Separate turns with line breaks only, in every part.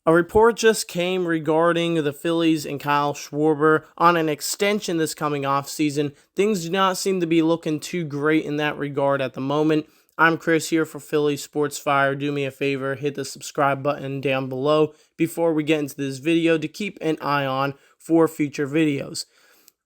A report just came regarding the Phillies and Kyle Schwarber on an extension this coming offseason. Things do not seem to be looking too great in that regard at the moment. I'm Chris here for Phillies Sports Fire. Do me a favor, hit the subscribe button down below before we get into this video to keep an eye on for future videos.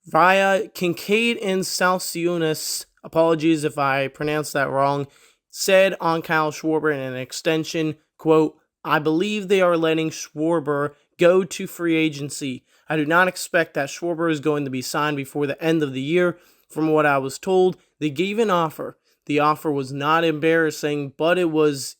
Via Kincaid and Salciunas, apologies if I pronounced that wrong, said on Kyle Schwarber in an extension, quote, "I believe they are letting Schwarber go to free agency. I do not expect that Schwarber is going to be signed before the end of the year. From what I was told, they gave an offer. The offer was not embarrassing, but it was,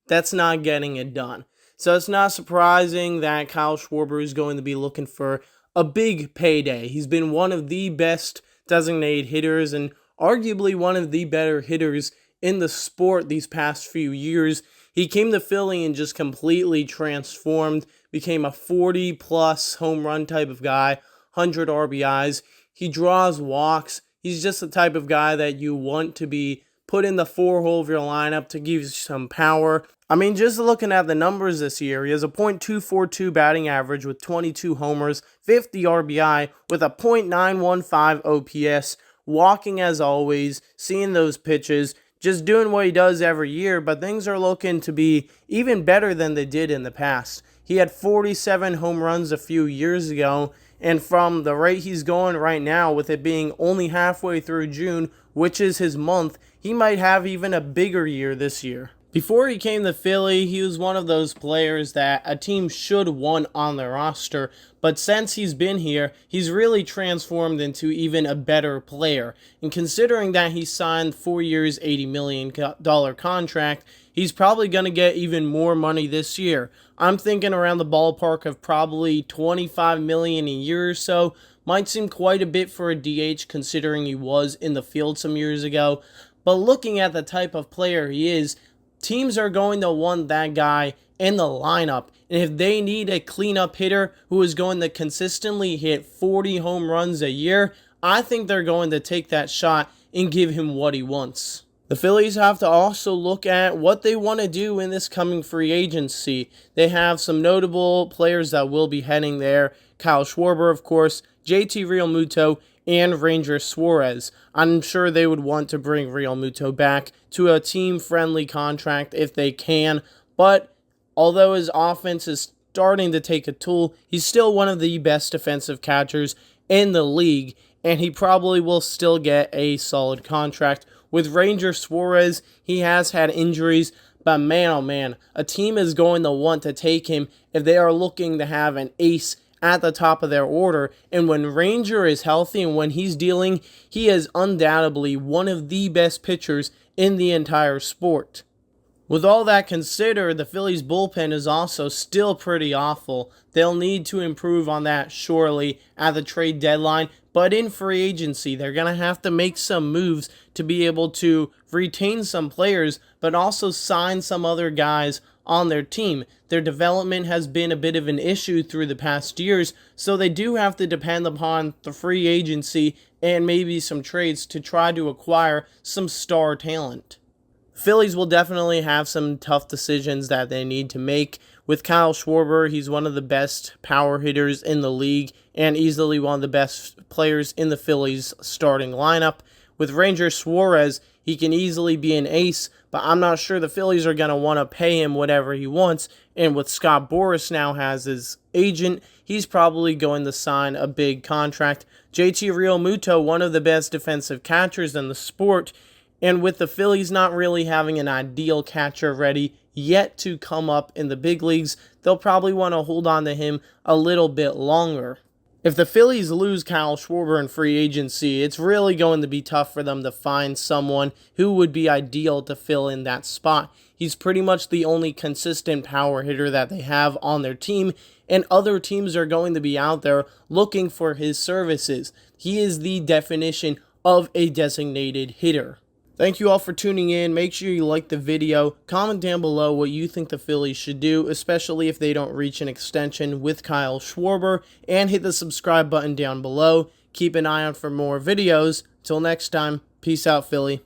that's not getting it done." So it's not surprising that Kyle Schwarber is going to be looking for a big payday. He's been one of the best designated hitters and arguably one of the better hitters in the sport these past few years. He came to Philly and just completely transformed, became a 40-plus home run type of guy, 100 RBIs. He draws walks. He's just the type of guy that you want to be put in the four-hole of your lineup to give you some power. I mean, just looking at the numbers this year, he has a .242 batting average with 22 homers, 50 RBI with a .915 OPS, walking as always, seeing those pitches, just doing what he does every year, but things are looking to be even better than they did in the past. He had 47 home runs a few years ago, and from the rate he's going right now, with it being only halfway through June, which is his month, he might have even a bigger year this year. Before he came to Philly, he was one of those players that a team should want on their roster, but since he's been here, he's really transformed into even a better player. And considering that he signed 4 years, $80 million contract, he's probably going to get even more money this year. I'm thinking around the ballpark of probably $25 million a year or so. Might seem quite a bit for a DH considering he was in the field some years ago, but looking at the type of player he is, teams are going to want that guy in the lineup. And if they need a cleanup hitter who is going to consistently hit 40 home runs a year, I think they're going to take that shot and give him what he wants. The Phillies have to also look at what they want to do in this coming free agency. They have some notable players that will be heading there. Kyle Schwarber, of course, JT Realmuto, and Ranger Suarez. I'm sure they would want to bring Realmuto back to a team-friendly contract if they can, but although his offense is starting to take a toll, he's still one of the best defensive catchers in the league, and he probably will still get a solid contract. With Ranger Suarez, he has had injuries, but man, oh man, a team is going to want to take him if they are looking to have an ace at the top of their order. And when Ranger is healthy and when he's dealing, he is undoubtedly one of the best pitchers in the entire sport. With all that considered, the Phillies bullpen is also still pretty awful. They'll need to improve on that surely at the trade deadline, but in free agency, they're going to have to make some moves to be able to retain some players, but also sign some other guys on their team. Their development has been a bit of an issue through the past years, so they do have to depend upon the free agency and maybe some trades to try to acquire some star talent. Phillies will definitely have some tough decisions that they need to make. With Kyle Schwarber, he's one of the best power hitters in the league and easily one of the best players in the Phillies starting lineup. With Ranger Suarez, he can easily be an ace, but I'm not sure the Phillies are going to want to pay him whatever he wants. And with Scott Boras now as his agent, he's probably going to sign a big contract. JT Realmuto, one of the best defensive catchers in the sport, and with the Phillies not really having an ideal catcher ready yet to come up in the big leagues, they'll probably want to hold on to him a little bit longer. If the Phillies lose Kyle Schwarber in free agency, it's really going to be tough for them to find someone who would be ideal to fill in that spot. He's pretty much the only consistent power hitter that they have on their team, and other teams are going to be out there looking for his services. He is the definition of a designated hitter. Thank you all for tuning in. Make sure you like the video. Comment down below what you think the Phillies should do, especially if they don't reach an extension with Kyle Schwarber. And hit the subscribe button down below. Keep an eye out for more videos. Till next time, peace out, Philly.